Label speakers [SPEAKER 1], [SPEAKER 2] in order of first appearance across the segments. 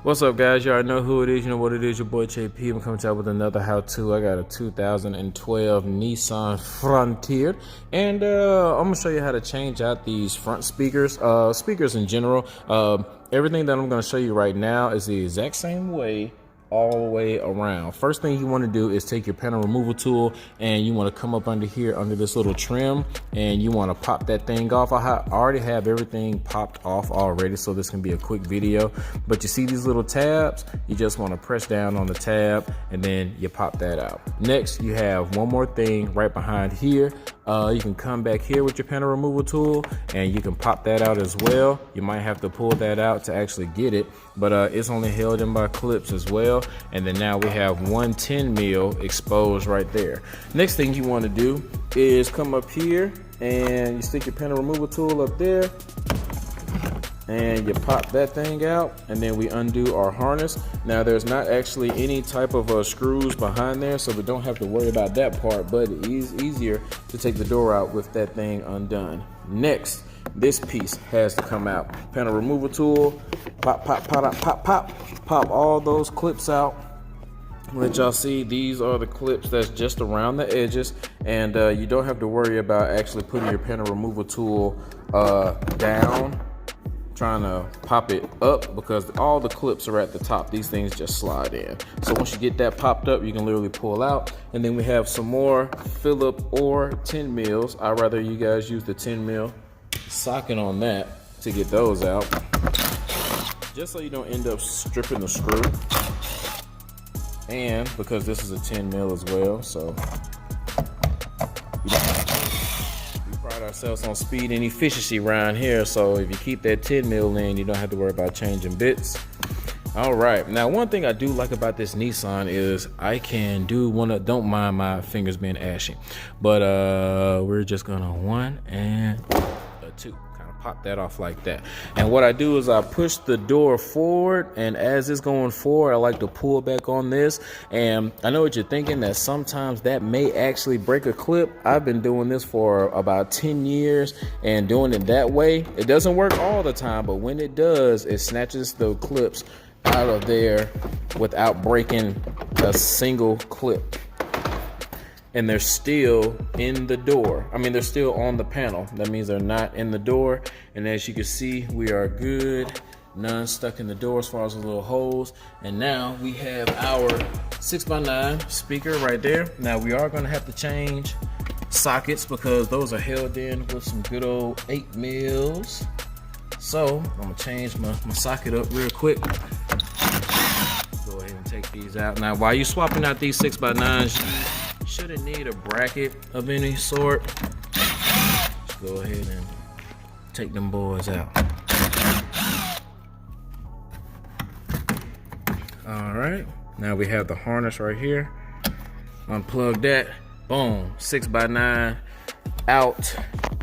[SPEAKER 1] What's up, guys? You already know who it is. You know what it is. Your boy JP. I'm coming out with another how-to. I got a 2012 Nissan Frontier, and I'm gonna show you how to change out these front speakers. Speakers in general. Everything that I'm gonna show you right now is the exact same way all the way around. First thing you want to do is take your panel removal tool and you want to come up under here under this little trim and you want to pop that thing off. I already have everything popped off already, so this can be a quick video. But you see these little tabs, you just want to press down on the tab and then you pop that out. Next, you have one more thing right behind here. You can come back here with your panel removal tool and you can pop that out as well. You might have to pull that out to actually get it, but it's only held in by clips as well. And then now we have 110 mil exposed right there. Next thing you want to do is come up here and you stick your panel removal tool up there and you pop that thing out, and then we undo our harness. Now there's not actually any type of screws behind there, so we don't have to worry about that part, but it is easier to take the door out with that thing undone. Next, this piece has to come out. Panel removal tool, pop, pop, pop, pop, pop, pop all those clips out. Let y'all see, these are the clips that's just around the edges, and you don't have to worry about actually putting your panel removal tool down, trying to pop it up, because all the clips are at the top. These things just slide in. So once you get that popped up, you can literally pull out. And then we have some more Phillip or 10 mils. I'd rather you guys use the 10 mil socket on that to get those out, just so you don't end up stripping the screw. And because this is a 10 mil as well, so we pride ourselves on speed and efficiency around here. So if you keep that 10 mil in, you don't have to worry about changing bits. All right, now one thing I do like about this Nissan is I can do don't mind my fingers being ashy, but we're just gonna 1 and 2. Pop that off like that. And what I do is I push the door forward, and as it's going forward, I like to pull back on this. And I know what you're thinking, that sometimes that may actually break a clip. I've been doing this for about 10 years and doing it that way. It doesn't work all the time, but when it does, it snatches the clips out of there without breaking a single clip. And they're still in the door. I mean, they're still on the panel. That means they're not in the door. And as you can see, we are good. None stuck in the door as far as the little holes. And now we have our 6x9 speaker right there. Now we are gonna have to change sockets because those are held in with some good old 8 mils. So I'm gonna change my socket up real quick. Go ahead and take these out. Now, while you're swapping out these 6x9s, shouldn't need a bracket of any sort. Just go ahead and take them boys out. All right, now we have the harness right here. Unplug that, boom, 6x9 out.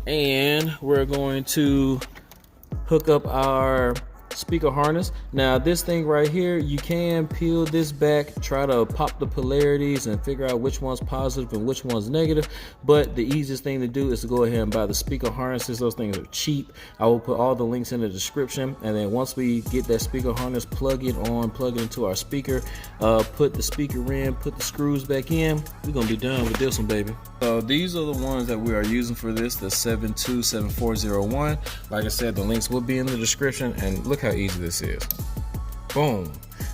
[SPEAKER 1] And we're going to hook up our speaker harness. Now this thing right here, you can peel this back, try to pop the polarities and figure out which one's positive and which one's negative, but the easiest thing to do is to go ahead and buy the speaker harnesses. Those things are cheap. I will put all the links in the description, and then once we get that speaker harness, plug it into our speaker, put the speaker in, put the screws back in, we're gonna be done with this one, baby. So these are the ones that we are using for this, the 727401. Like I said, the links will be in the description, and look how easy this is. Boom.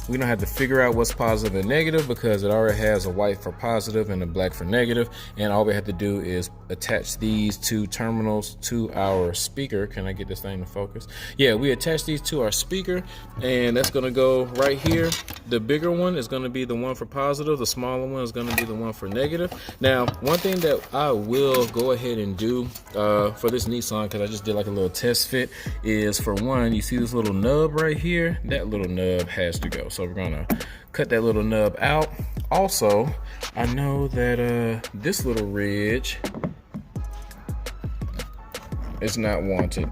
[SPEAKER 1] We don't have to figure out what's positive and negative because it already has a white for positive and a black for negative. And all we have to do is attach these two terminals to our speaker. Can I get this thing to focus? Yeah, we attach these to our speaker, and that's gonna go right here. The bigger one is gonna be the one for positive. The smaller one is gonna be the one for negative. Now, one thing that I will go ahead and do for this Nissan, because I just did like a little test fit, is for one, you see this little nub right here? That little nub has to go. So we're gonna cut that little nub out. Also, I know that this little ridge is not wanted.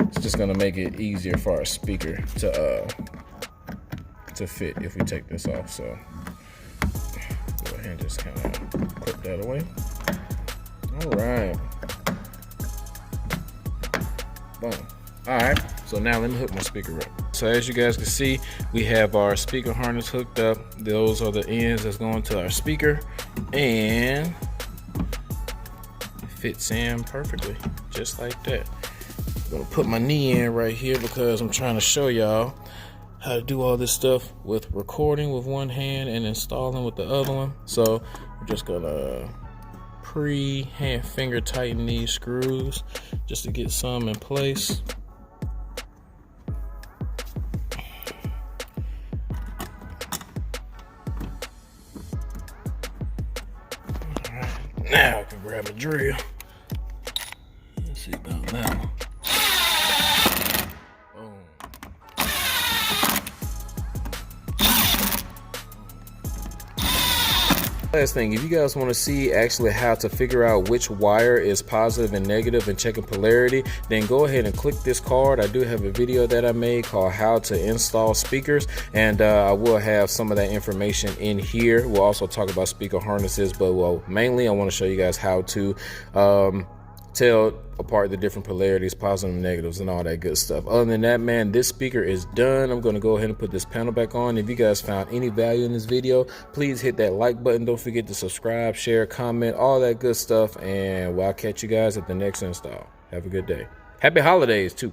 [SPEAKER 1] It's just gonna make it easier for our speaker to fit if we take this off. So go ahead and just kind of clip that away. All right. Boom. All right. So now let me hook my speaker up. So as you guys can see, we have our speaker harness hooked up. Those are the ends that's going to our speaker, and it fits in perfectly, just like that. I'm gonna put my knee in right here because I'm trying to show y'all how to do all this stuff with recording with one hand and installing with the other one. So I'm just gonna pre-hand finger tighten these screws just to get some in place. Now I can grab a drill. Let's see about now. Boom. Last thing, if you guys want to see actually how to figure out which wire is positive and negative and checking polarity, then go ahead and click this card. I do have a video that I made called how to install speakers, and I will have some of that information in here. We'll also talk about speaker harnesses, but well, mainly I want to show you guys how to tell apart the different polarities, positive and negatives, and all that good stuff. Other than that, man, this speaker is done. I'm going to go ahead and put this panel back on. If you guys found any value in this video, please hit that like button. Don't forget to subscribe, share, comment, all that good stuff, and I'll catch you guys at the next install. Have a good day. Happy holidays too.